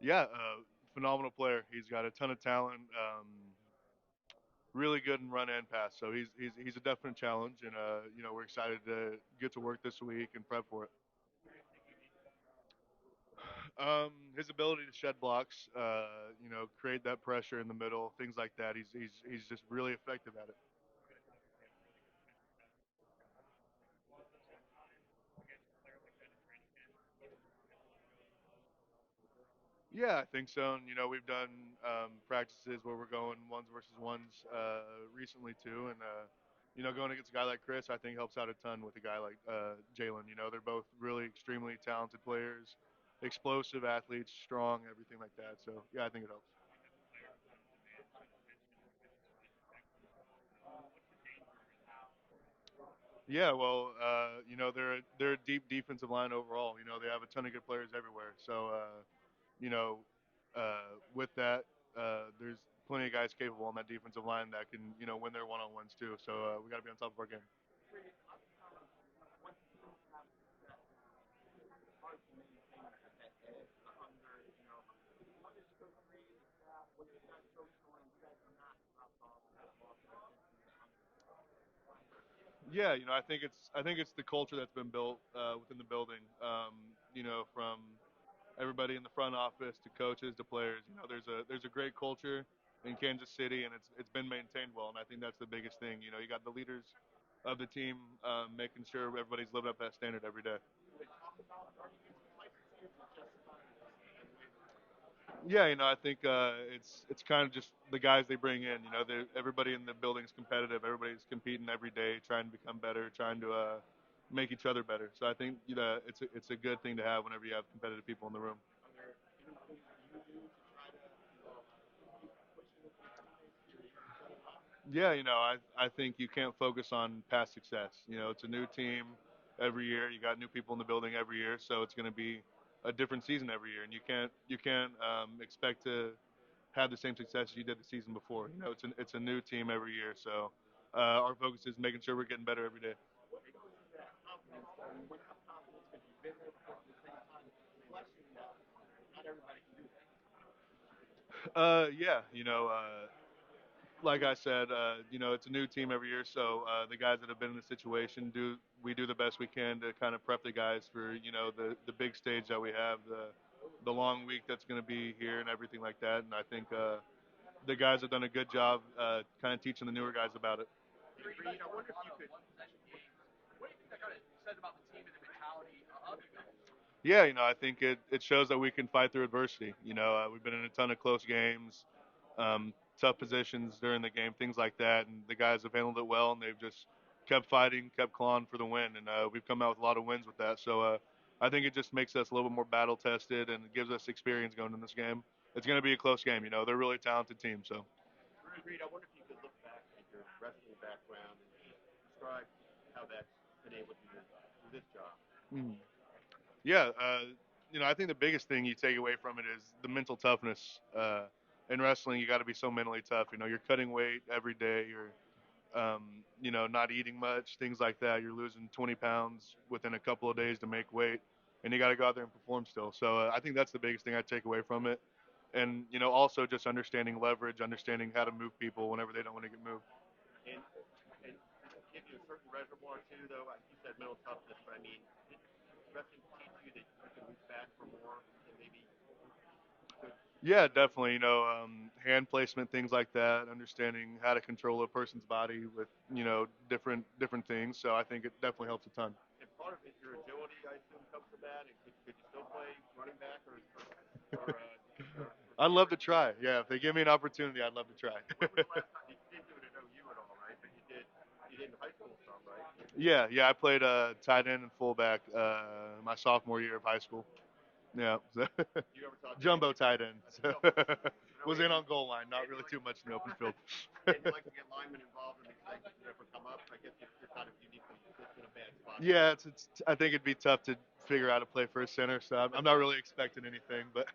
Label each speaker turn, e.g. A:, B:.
A: Yeah, phenomenal player. He's got a ton of talent. Really good in run and pass. So he's a definite challenge, and we're excited to get to work this week and prep for it. His ability to shed blocks, create that pressure in the middle, things like that. He's just really effective at it. Yeah, I think so. And we've done practices where we're going ones versus ones recently too, and going against a guy like Chris, I think helps out a ton with a guy like Jalen. They're both really extremely talented players, explosive athletes, strong, everything like that. So yeah, I think it helps. Yeah, well, they're a deep defensive line overall. They have a ton of good players everywhere. So you know, with that, there's plenty of guys capable on that defensive line that can win their one-on-ones too. So we got to be on top of our game. Yeah, I think it's the culture that's been built within the building. From everybody in the front office to coaches to players. There's a great culture in Kansas City, and it's been maintained well. And I think that's the biggest thing. You got the leaders of the team making sure everybody's living up that standard every day. Yeah, I think it's kind of just the guys they bring in. Everybody in the building is competitive. Everybody's competing every day, trying to become better, trying to make each other better. So I think it's a good thing to have whenever you have competitive people in the room. Yeah, I think you can't focus on past success. It's a new team every year. You got new people in the building every year, so it's going to be a different season every year, and you can't expect to have the same success you did the season before. It's a new team every year, so our focus is making sure we're getting better every day. Yeah, like I said, it's a new team every year, so the guys that have been in the situation do the best we can to kind of prep the guys for the big stage that we have, the long week that's going to be here and everything like that. And I think the guys have done a good job kind of teaching the newer guys about it. Yeah, I think it shows that we can fight through adversity. We've been in a ton of close games, tough positions during the game, things like that, and the guys have handled it well, and they've just kept fighting, kept clawing for the win, and we've come out with a lot of wins with that. So I think it just makes us a little bit more battle tested and gives us experience going in this game. It's going to be a close game. They're a really talented team. So. Mhm. Yeah, I think the biggest thing you take away from it is the mental toughness. In wrestling, you got to be so mentally tough. You're cutting weight every day. You're not eating much, things like that. You're losing 20 pounds within a couple of days to make weight, and you got to go out there and perform still. So I think that's the biggest thing I take away from it. And also just understanding leverage, understanding how to move people whenever they don't want to get moved. Yeah, definitely. Hand placement, things like that. Understanding how to control a person's body with different things. So I think it definitely helps a ton. I'd love to try. Yeah, if they give me an opportunity, I'd love to try. Yeah, yeah. I played tight end and fullback my sophomore year of high school. Yeah, jumbo tight end. So was in on goal line, not really too much in the open field. Yeah, I think it'd be tough to figure out a play for a center, so I'm not really expecting anything. But